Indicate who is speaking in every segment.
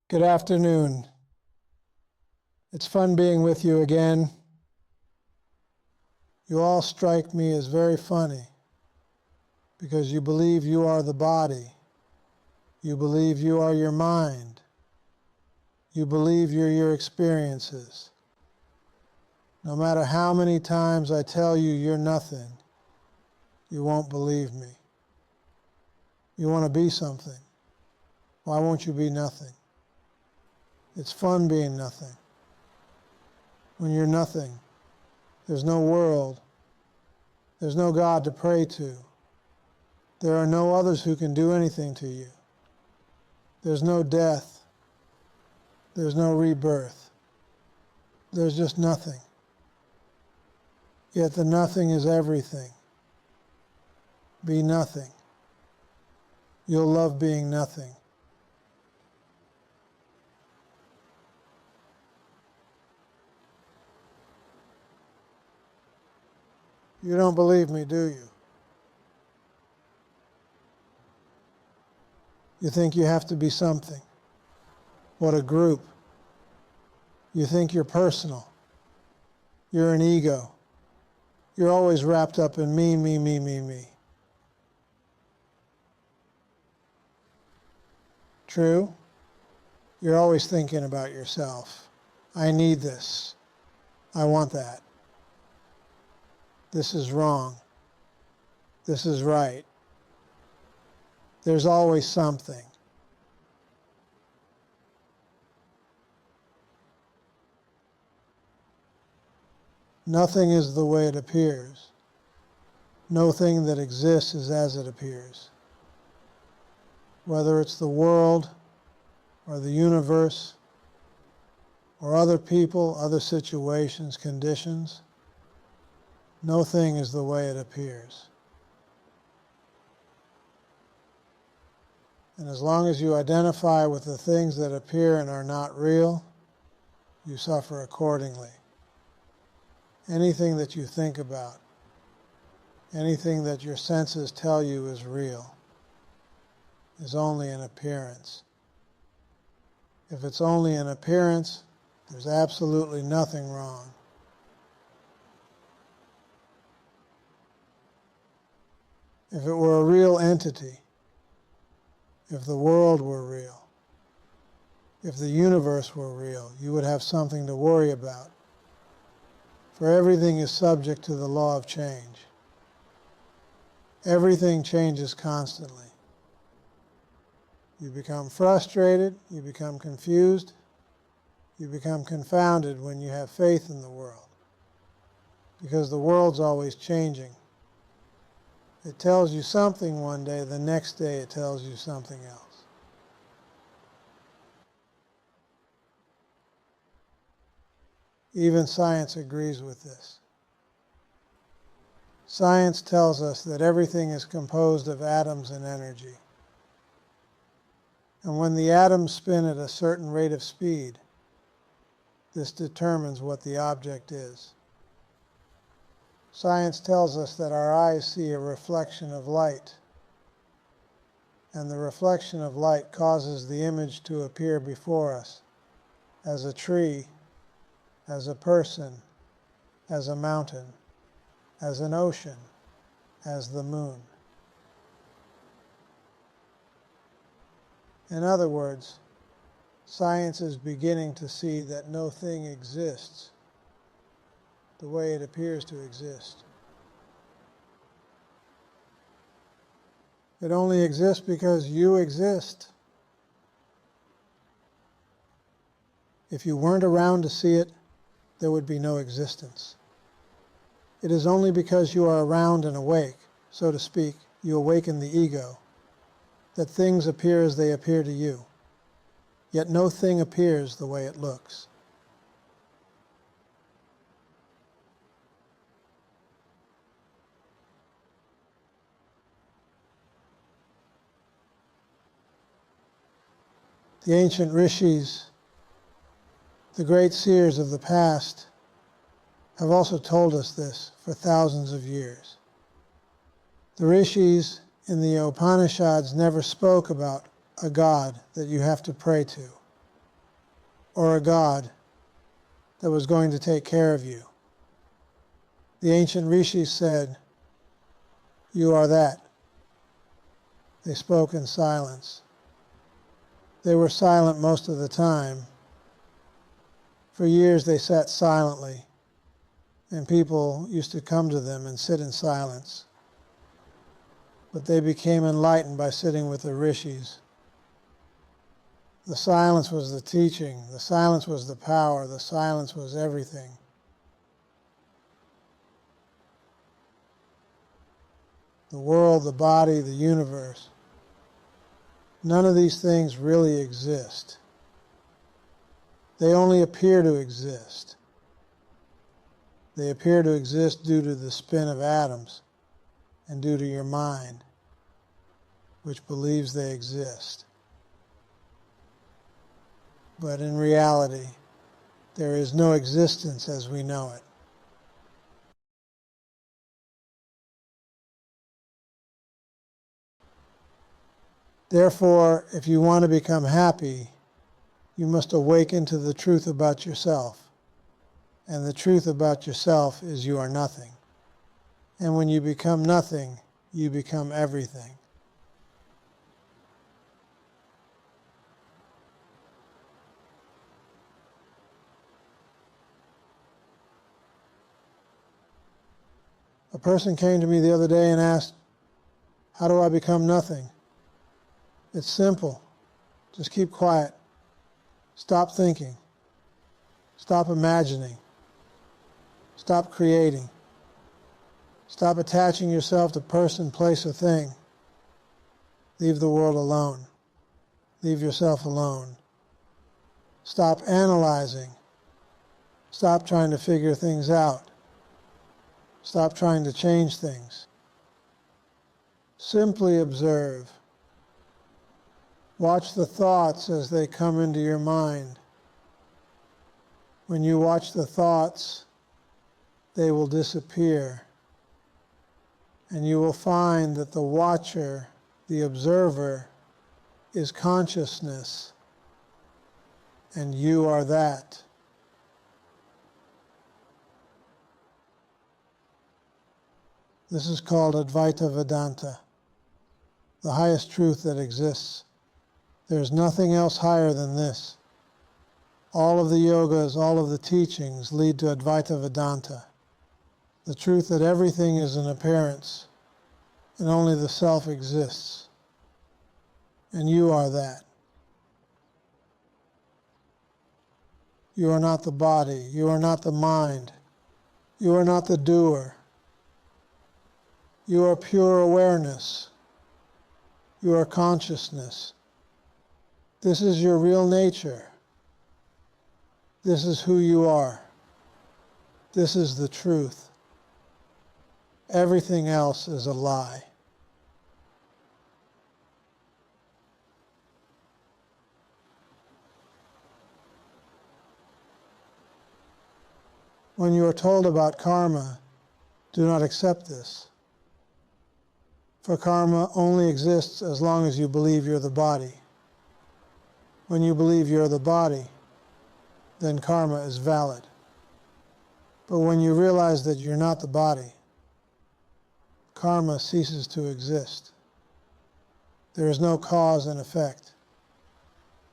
Speaker 1: Good afternoon. It's fun being with you again. You all strike me as very funny because you believe you are the body. You believe you are your mind. You believe you're your experiences. No matter how many times I tell you you're nothing, you won't believe me. You want to be something. Why won't you be nothing? It's fun being nothing. When you're nothing, there's no world. There's no God to pray to. There are no others who can do anything to you. There's no death. There's no rebirth. There's just nothing. Yet the nothing is everything. Be nothing. You'll love being nothing. You don't believe me, do you? You think you have to be something. What a group. You think you're personal. You're an ego. You're always wrapped up in me, me, me, me, me. True? You're always thinking about yourself. I need this. I want that. This is wrong. This is right. There's always something. Nothing is the way it appears. No thing that exists is as it appears. Whether it's the world or the universe or other people, other situations, conditions, no thing is the way it appears. And as long as you identify with the things that appear and are not real, you suffer accordingly. Anything that you think about, anything that your senses tell you is real, is only an appearance. If it's only an appearance, there's absolutely nothing wrong. If it were a real entity, if the world were real, if the universe were real, you would have something to worry about. For everything is subject to the law of change. Everything changes constantly. You become frustrated, you become confused, you become confounded when you have faith in the world, because the world's always changing. It tells you something one day, the next day it tells you something else. Even science agrees with this. Science tells us that everything is composed of atoms and energy. And when the atoms spin at a certain rate of speed, this determines what the object is. Science tells us that our eyes see a reflection of light, and the reflection of light causes the image to appear before us as a tree, as a person, as a mountain, as an ocean, as the moon. In other words, science is beginning to see that no thing exists the way it appears to exist. It only exists because you exist. If you weren't around to see it, there would be no existence. It is only because you are around and awake, so to speak, you awaken the ego, that things appear as they appear to you. Yet no thing appears the way it looks. The ancient rishis, the great seers of the past, have also told us this for thousands of years. The rishis in the Upanishads never spoke about a God that you have to pray to. or a god that was going to take care of you. The ancient rishis said, "You are that." They spoke in silence. They were silent most of the time. For years they sat silently, and people used to come to them and sit in silence. But they became enlightened by sitting with the rishis. The silence was the teaching. The silence was the power. The silence was everything. The world, the body, the universe. None of these things really exist. They only appear to exist. They appear to exist due to the spin of atoms and due to your mind, which believes they exist. But in reality, there is no existence as we know it. Therefore, if you want to become happy, you must awaken to the truth about yourself. And the truth about yourself is you are nothing. And when you become nothing, you become everything. A person came to me the other day and asked, "How do I become nothing?" It's simple. Just keep quiet. Stop thinking. Stop imagining. Stop creating. Stop attaching yourself to person, place, or thing. Leave the world alone. Leave yourself alone. Stop analyzing. Stop trying to figure things out. Stop trying to change things. Simply observe. Watch the thoughts as they come into your mind. When you watch the thoughts, they will disappear. And you will find that the watcher, the observer, is consciousness. And you are that. This is called Advaita Vedanta, the highest truth that exists. There is nothing else higher than this. All of the yogas, all of the teachings lead to Advaita Vedanta, the truth that everything is an appearance and only the self exists. And you are that. You are not the body. You are not the mind. You are not the doer. You are pure awareness. You are consciousness. This is your real nature. This is who you are. This is the truth. Everything else is a lie. When you are told about karma, do not accept this. For karma only exists as long as you believe you're the body. When you believe you're the body, then karma is valid. But when you realize that you're not the body, karma ceases to exist. There is no cause and effect.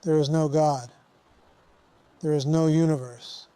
Speaker 1: There is no God. There is no universe.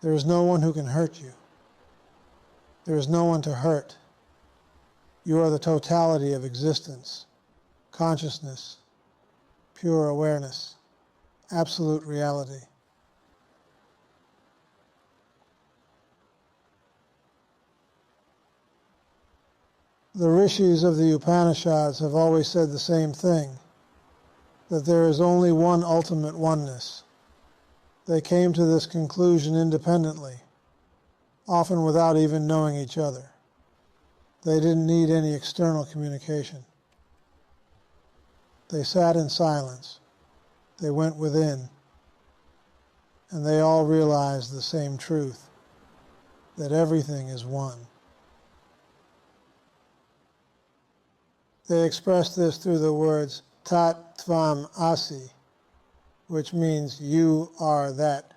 Speaker 1: There is no one who can hurt you. There is no one to hurt. You are the totality of existence, consciousness, pure awareness, absolute reality. The rishis of the Upanishads have always said the same thing, that there is only one ultimate oneness. They came to this conclusion independently, often without even knowing each other. They didn't need any external communication. They sat in silence. They went within, and they all realized the same truth, that everything is one. They expressed this through the words Tat Tvam Asi, which means you are that.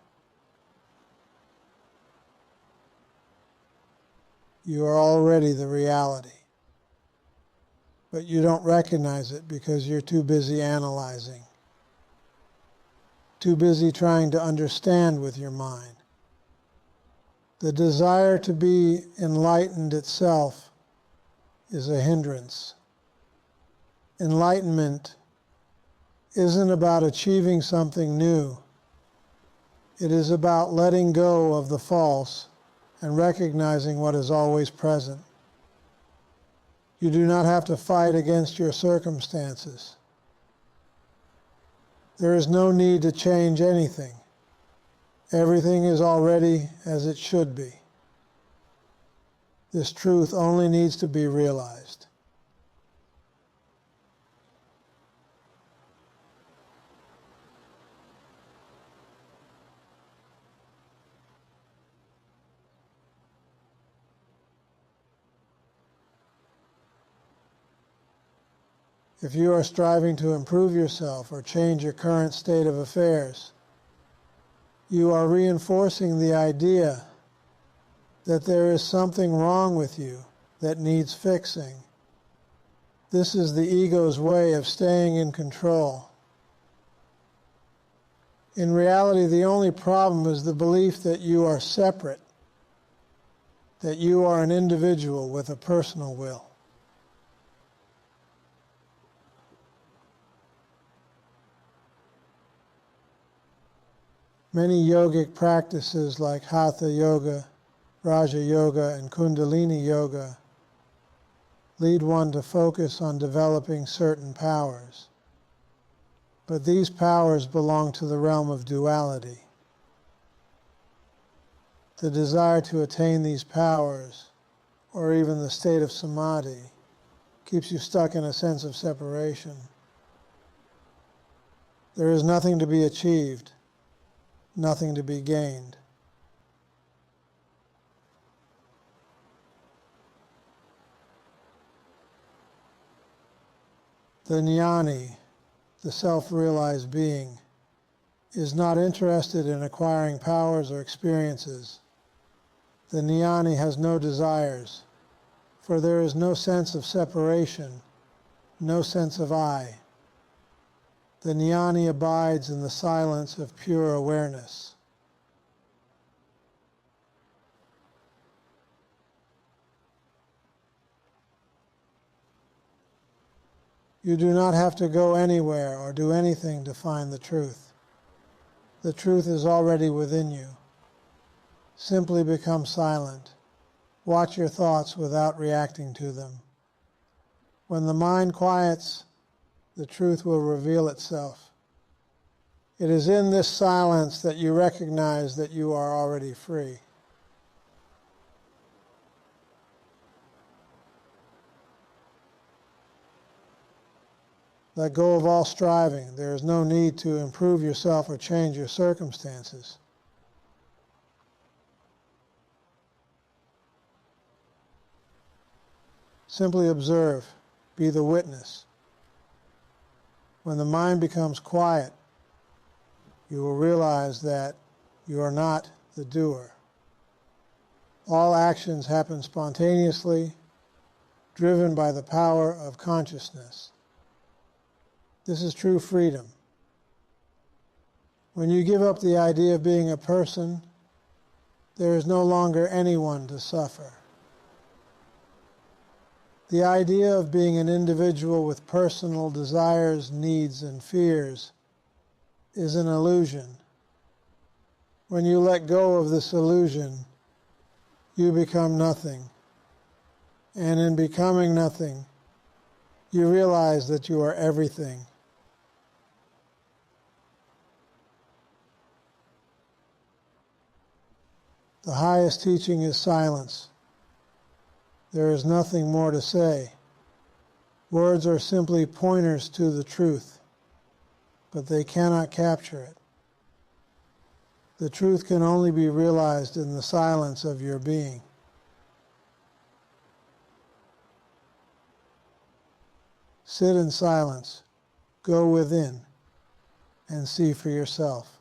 Speaker 1: You are already the reality. But you don't recognize it because you're too busy analyzing, too busy trying to understand with your mind. The desire to be enlightened itself is a hindrance. Enlightenment isn't about achieving something new. It is about letting go of the false and recognizing what is always present. You do not have to fight against your circumstances. There is no need to change anything. Everything is already as it should be. This truth only needs to be realized. If you are striving to improve yourself or change your current state of affairs, you are reinforcing the idea that there is something wrong with you that needs fixing. This is the ego's way of staying in control. In reality, the only problem is the belief that you are separate, that you are an individual with a personal will. Many yogic practices like Hatha Yoga, Raja Yoga, and Kundalini Yoga lead one to focus on developing certain powers. But these powers belong to the realm of duality. The desire to attain these powers, or even the state of samadhi, keeps you stuck in a sense of separation. There is nothing to be achieved, nothing to be gained. The Jnani, the self-realized being, is not interested in acquiring powers or experiences. The Jnani has no desires, for there is no sense of separation, no sense of I. The Jnani abides in the silence of pure awareness. You do not have to go anywhere or do anything to find the truth. The truth is already within you. Simply become silent. Watch your thoughts without reacting to them. When the mind quiets, the truth will reveal itself. It is in this silence that you recognize that you are already free. Let go of all striving. There is no need to improve yourself or change your circumstances. Simply observe, be the witness. When the mind becomes quiet, you will realize that you are not the doer. All actions happen spontaneously, driven by the power of consciousness. This is true freedom. When you give up the idea of being a person, there is no longer anyone to suffer. The idea of being an individual with personal desires, needs, and fears is an illusion. When you let go of this illusion, you become nothing. And in becoming nothing, you realize that you are everything. The highest teaching is silence. There is nothing more to say. Words are simply pointers to the truth, but they cannot capture it. The truth can only be realized in the silence of your being. Sit in silence. Go within. and see for yourself.